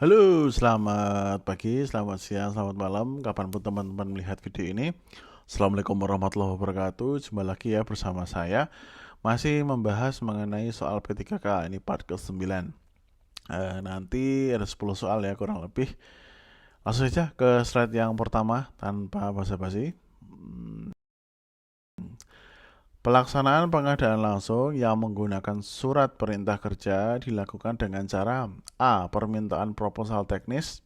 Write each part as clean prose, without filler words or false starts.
Halo, selamat pagi, selamat siang, selamat malam, kapanpun teman-teman melihat video ini. Assalamualaikum warahmatullahi wabarakatuh. Jumpa lagi ya bersama saya, masih membahas mengenai soal P3K, ini part ke-9. Nanti ada 10 soal ya kurang lebih. Langsung saja ke slide yang pertama tanpa basa-basi. Pelaksanaan pengadaan langsung yang menggunakan surat perintah kerja dilakukan dengan cara A. Permintaan proposal teknis,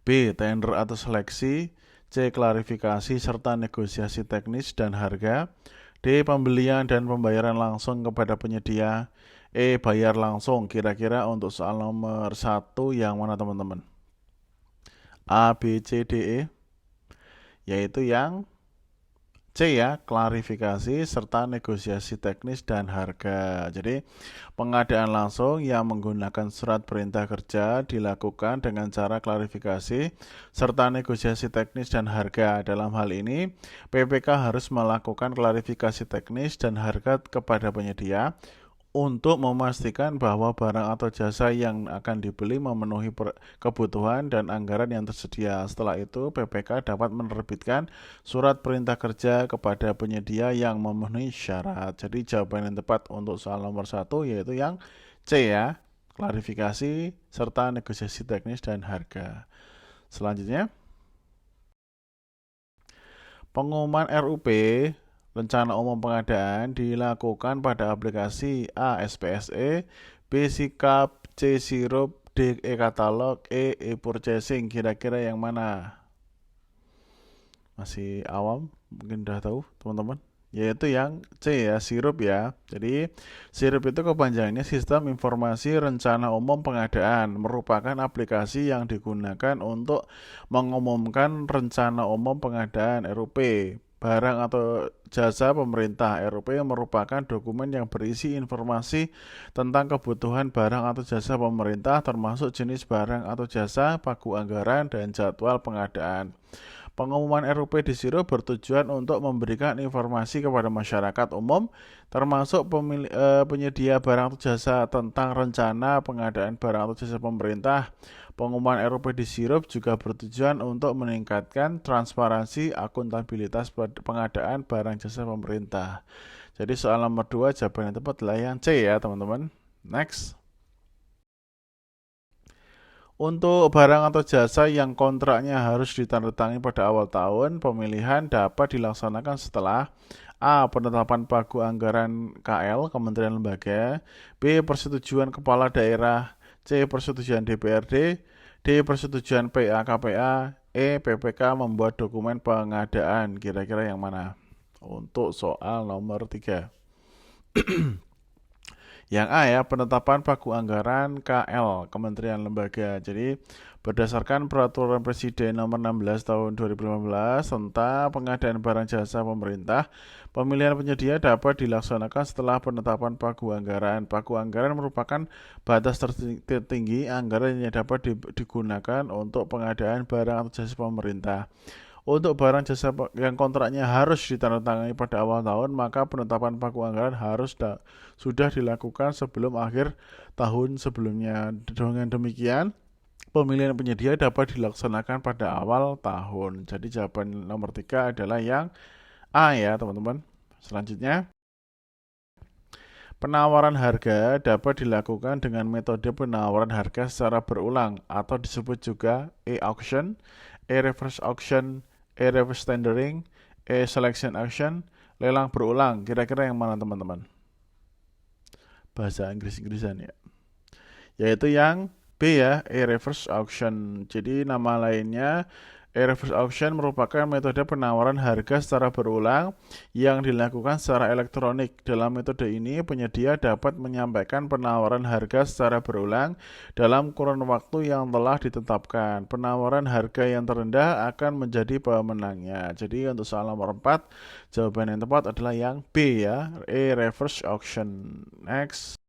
B. Tender atau seleksi, C. Klarifikasi serta negosiasi teknis dan harga, D. Pembelian dan pembayaran langsung kepada penyedia, E. Bayar langsung. Kira-kira untuk soal nomor 1 yang mana teman-teman? A, B, C, D, E? Yaitu yang C ya, klarifikasi serta negosiasi teknis dan harga. Jadi pengadaan langsung yang menggunakan surat perintah kerja dilakukan dengan cara klarifikasi serta negosiasi teknis dan harga. Dalam hal ini, PPK harus melakukan klarifikasi teknis dan harga kepada penyedia untuk memastikan bahwa barang atau jasa yang akan dibeli memenuhi kebutuhan dan anggaran yang tersedia. Setelah itu, PPK dapat menerbitkan surat perintah kerja kepada penyedia yang memenuhi syarat. Jadi jawaban yang tepat untuk soal nomor 1 yaitu yang C ya, klarifikasi serta negosiasi teknis dan harga. Selanjutnya, pengumuman RUP Rencana Umum Pengadaan dilakukan pada aplikasi A. SPSE, B. Sikap, C. Sirup, D. E-Katalog, E. E-Purchasing. Kira-kira yang mana? Masih awam? Mungkin udah tahu teman-teman? Yaitu yang C ya, Sirup ya. Jadi Sirup itu kepanjangannya Sistem Informasi Rencana Umum Pengadaan, merupakan aplikasi yang digunakan untuk mengumumkan rencana umum pengadaan RUP barang atau jasa pemerintah. RUP merupakan dokumen yang berisi informasi tentang kebutuhan barang atau jasa pemerintah, termasuk jenis barang atau jasa, pagu anggaran, dan jadwal pengadaan. Pengumuman RUP di Siro bertujuan untuk memberikan informasi kepada masyarakat umum, termasuk penyedia barang atau jasa tentang rencana pengadaan barang atau jasa pemerintah. Pengumuman RUP di Sirup juga bertujuan untuk meningkatkan transparansi akuntabilitas pengadaan barang jasa pemerintah. Jadi soal nomor 2 jawaban yang tepat adalah yang C ya teman-teman. Next. Untuk barang atau jasa yang kontraknya harus ditandatangani pada awal tahun, pemilihan dapat dilaksanakan setelah A. Penetapan pagu anggaran KL, Kementerian Lembaga, B. Persetujuan Kepala Daerah, C. Persetujuan DPRD, D. Persetujuan PA KPA, E. PPK membuat dokumen pengadaan. Kira-kira yang mana? Untuk soal nomor 3. Yang A ya, penetapan pagu anggaran KL, Kementerian Lembaga. Jadi berdasarkan Peraturan Presiden Nomor 16 Tahun 2015 tentang pengadaan barang jasa pemerintah, pemilihan penyedia dapat dilaksanakan setelah penetapan pagu anggaran. Pagu anggaran merupakan batas tertinggi anggaran yang dapat digunakan untuk pengadaan barang atau jasa pemerintah. Untuk barang jasa yang kontraknya harus ditandatangani pada awal tahun, maka penetapan pagu anggaran harus sudah dilakukan sebelum akhir tahun sebelumnya. Dengan demikian, pemilihan penyedia dapat dilaksanakan pada awal tahun. Jadi jawaban nomor 3 adalah yang A ya teman-teman. Selanjutnya, penawaran harga dapat dilakukan dengan metode penawaran harga secara berulang atau disebut juga e-auction, e-reverse auction, e-reverse tendering, e-selection auction, lelang berulang. Kira-kira yang mana teman-teman? Bahasa Inggris-Inggrisan ya. Yaitu yang B ya, e-reverse auction. Jadi nama lainnya e-reverse auction merupakan metode penawaran harga secara berulang yang dilakukan secara elektronik. Dalam metode ini, penyedia dapat menyampaikan penawaran harga secara berulang dalam kurun waktu yang telah ditetapkan. Penawaran harga yang terendah akan menjadi pemenangnya. Jadi untuk soal nomor 4, jawaban yang tepat adalah yang B ya, e-reverse auction. Next.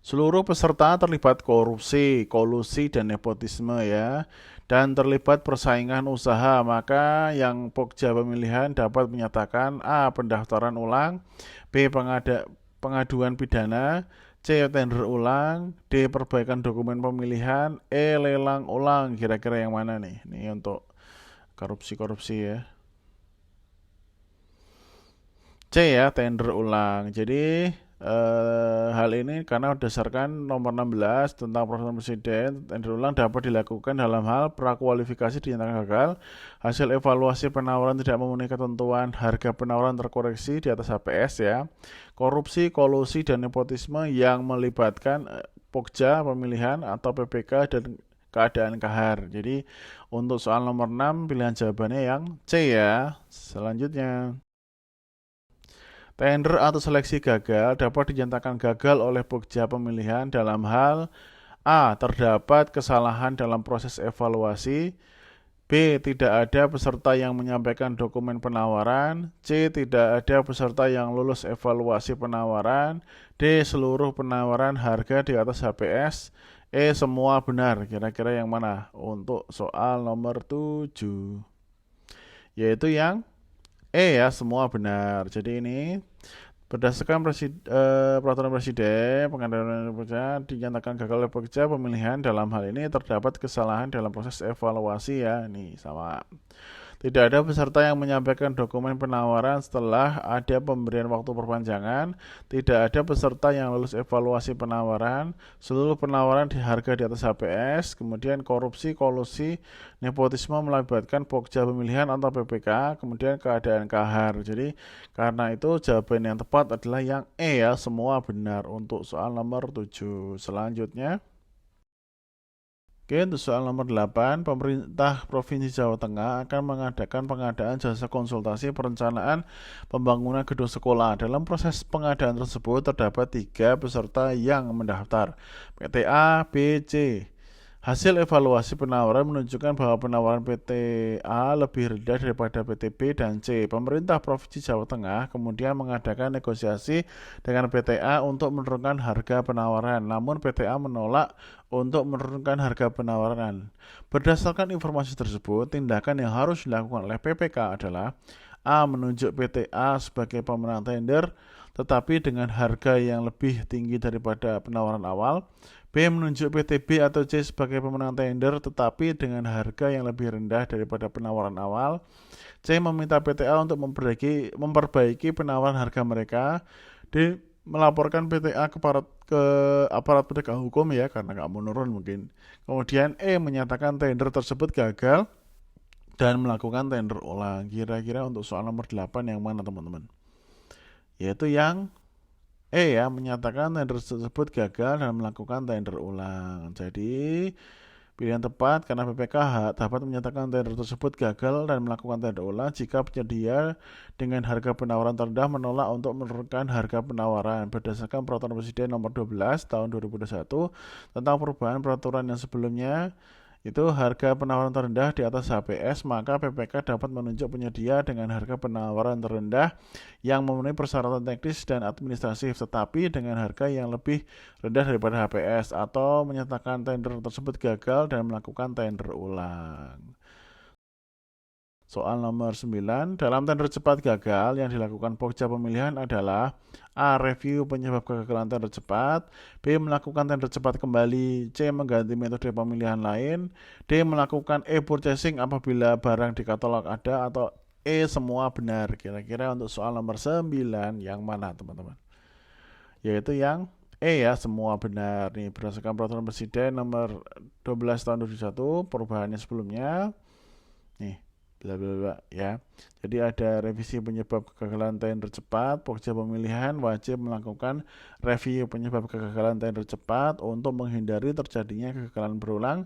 Seluruh peserta terlibat korupsi, kolusi, dan nepotisme ya, dan terlibat persaingan usaha, maka yang Pokja pemilihan dapat menyatakan A. Pendaftaran ulang, B. Pengaduan pidana, C. Tender ulang, D. Perbaikan dokumen pemilihan, E. Lelang ulang. Kira-kira yang mana nih? Ini untuk korupsi-korupsi ya. C ya, tender ulang. Jadi hal ini karena berdasarkan nomor 16 tentang peraturan presiden, tender ulang dapat dilakukan dalam hal prakualifikasi dinyatakan gagal, hasil evaluasi penawaran tidak memenuhi ketentuan, harga penawaran terkoreksi di atas HPS ya, korupsi, kolusi, dan nepotisme yang melibatkan Pokja pemilihan atau PPK dan keadaan kahar. Jadi untuk soal nomor 6 pilihan jawabannya yang C ya. Selanjutnya, tender atau seleksi gagal dapat dinyatakan gagal oleh Pokja pemilihan dalam hal A. Terdapat kesalahan dalam proses evaluasi, B. Tidak ada peserta yang menyampaikan dokumen penawaran, C. Tidak ada peserta yang lulus evaluasi penawaran, D. Seluruh penawaran harga di atas HPS, E. Semua benar. Kira-kira yang mana untuk soal nomor 7? Yaitu yang E ya, semua benar. Jadi ini berdasarkan peraturan presiden, pengadilan pekerja dinyatakan gagal oleh pekerja pemilihan dalam hal ini terdapat kesalahan dalam proses evaluasi ya. Ini sama. Tidak ada peserta yang menyampaikan dokumen penawaran setelah ada pemberian waktu perpanjangan. Tidak ada peserta yang lulus evaluasi penawaran. Seluruh penawaran di harga di atas HPS. Kemudian korupsi, kolusi, nepotisme melibatkan Pokja pemilihan atau PPK. Kemudian keadaan kahar. Jadi karena itu jawaban yang tepat adalah yang E ya, semua benar untuk soal nomor 7. Selanjutnya, oke, untuk soal nomor 8, pemerintah Provinsi Jawa Tengah akan mengadakan pengadaan jasa konsultasi perencanaan pembangunan gedung sekolah. Dalam proses pengadaan tersebut terdapat 3 peserta yang mendaftar, PTA, B, C. Hasil evaluasi penawaran menunjukkan bahwa penawaran PTA lebih rendah daripada PT B dan C. Pemerintah Provinsi Jawa Tengah kemudian mengadakan negosiasi dengan PTA untuk menurunkan harga penawaran. Namun PTA menolak untuk menurunkan harga penawaran. Berdasarkan informasi tersebut, tindakan yang harus dilakukan oleh PPK adalah A. Menunjuk PTA sebagai pemenang tender tetapi dengan harga yang lebih tinggi daripada penawaran awal. B. Menunjuk PT B atau C sebagai pemenang tender tetapi dengan harga yang lebih rendah daripada penawaran awal. C. Meminta PTA untuk memperbaiki penawaran harga mereka. D. Melaporkan PTA ke aparat penegak hukum ya karena nggak menurun mungkin. Kemudian E. Menyatakan tender tersebut gagal dan melakukan tender ulang. Kira-kira untuk soal nomor 8 yang mana teman-teman? Yaitu yang E ya, menyatakan tender tersebut gagal dan melakukan tender ulang. Jadi pilihan tepat karena PPK dapat menyatakan tender tersebut gagal dan melakukan tender ulang jika penyedia dengan harga penawaran terendah menolak untuk menurunkan harga penawaran berdasarkan peraturan presiden nomor 12 tahun 2021 tentang perubahan peraturan yang sebelumnya. Itu harga penawaran terendah di atas HPS, maka PPK dapat menunjuk penyedia dengan harga penawaran terendah yang memenuhi persyaratan teknis dan administratif tetapi dengan harga yang lebih rendah daripada HPS atau menyatakan tender tersebut gagal dan melakukan tender ulang. Soal nomor 9, dalam tender cepat gagal yang dilakukan Pokja pemilihan adalah A. Review penyebab kegagalan tender cepat, B. Melakukan tender cepat kembali, C. Mengganti metode pemilihan lain, D. Melakukan e-purchasing apabila barang di katalog ada, atau E. Semua benar. Kira-kira untuk soal nomor 9 yang mana teman-teman? Yaitu yang E ya, semua benar. Nih berdasarkan peraturan presiden nomor 12 tahun 2021, perubahannya sebelumnya. Nih bla bla bla ya. Jadi ada revisi penyebab kegagalan tender cepat. Pokja pemilihan wajib melakukan review penyebab kegagalan tender cepat untuk menghindari terjadinya kegagalan berulang.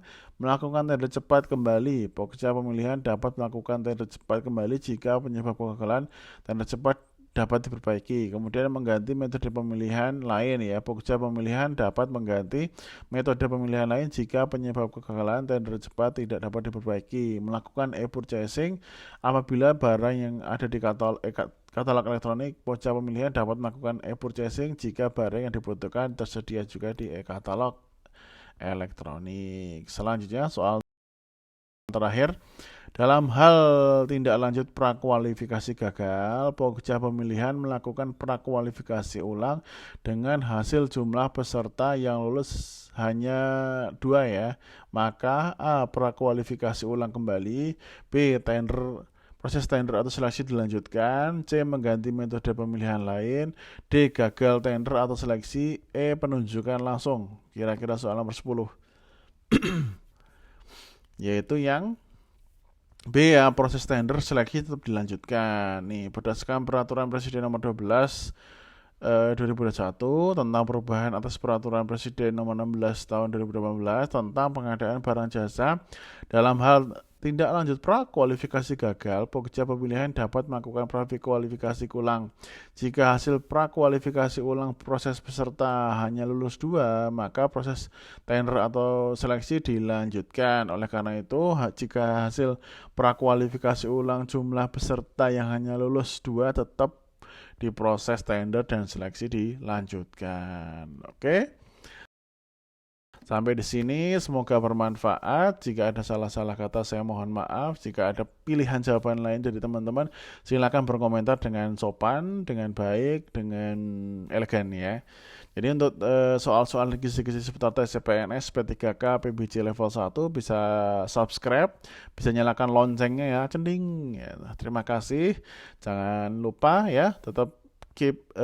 Melakukan tender cepat kembali. Pokja pemilihan dapat melakukan tender cepat kembali jika penyebab kegagalan tender cepat dapat diperbaiki. Kemudian mengganti metode pemilihan lain ya. Pokja pemilihan dapat mengganti metode pemilihan lain jika penyebab kegagalan tender cepat tidak dapat diperbaiki. Melakukan e-purchasing apabila barang yang ada di katalog elektronik, pocah pemilihan dapat melakukan e-purchasing jika barang yang dibutuhkan tersedia juga di e-katalog elektronik. Selanjutnya soal terakhir, dalam hal tindak lanjut prakualifikasi gagal, pokja pemilihan melakukan prakualifikasi ulang dengan hasil jumlah peserta yang lulus hanya 2 ya. Maka A. Prakualifikasi ulang kembali, B. Proses tender atau seleksi dilanjutkan, C. Mengganti metode pemilihan lain, D. Gagal tender atau seleksi, E. Penunjukan langsung. Kira-kira soal nomor 10. Yaitu yang B ya, proses tender seleksi tetap dilanjutkan. Nih, berdasarkan peraturan Presiden nomor 12 2021 tentang perubahan atas peraturan Presiden nomor 16 tahun 2018 tentang pengadaan barang jasa, dalam hal tindak lanjut prakualifikasi gagal, pokja pemilihan dapat melakukan prakualifikasi ulang. Jika hasil prakualifikasi ulang proses peserta hanya lulus 2, maka proses tender atau seleksi dilanjutkan. Oleh karena itu, jika hasil prakualifikasi ulang jumlah peserta yang hanya lulus 2 tetap diproses tender dan seleksi dilanjutkan. Oke. Sampai di sini semoga bermanfaat. Jika ada salah-salah kata saya mohon maaf. Jika ada pilihan jawaban lain dari teman-teman, silakan berkomentar dengan sopan, dengan baik, dengan elegan ya. Jadi untuk soal-soal kisi-kisi seputar tes CPNS, P3K, PBJ level 1 bisa subscribe, bisa nyalakan loncengnya ya, cending. Ya. Terima kasih. Jangan lupa ya, tetap keep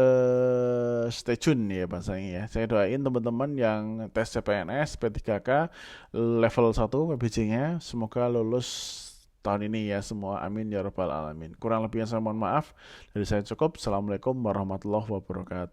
stay tune ya bahasanya ya. Saya doain teman-teman yang tes CPNS P3K level 1 PBJ-nya semoga lulus tahun ini ya semua. Amin ya rabbal alamin. Kurang lebihnya saya mohon maaf. Dari saya cukup. Assalamualaikum warahmatullahi wabarakatuh.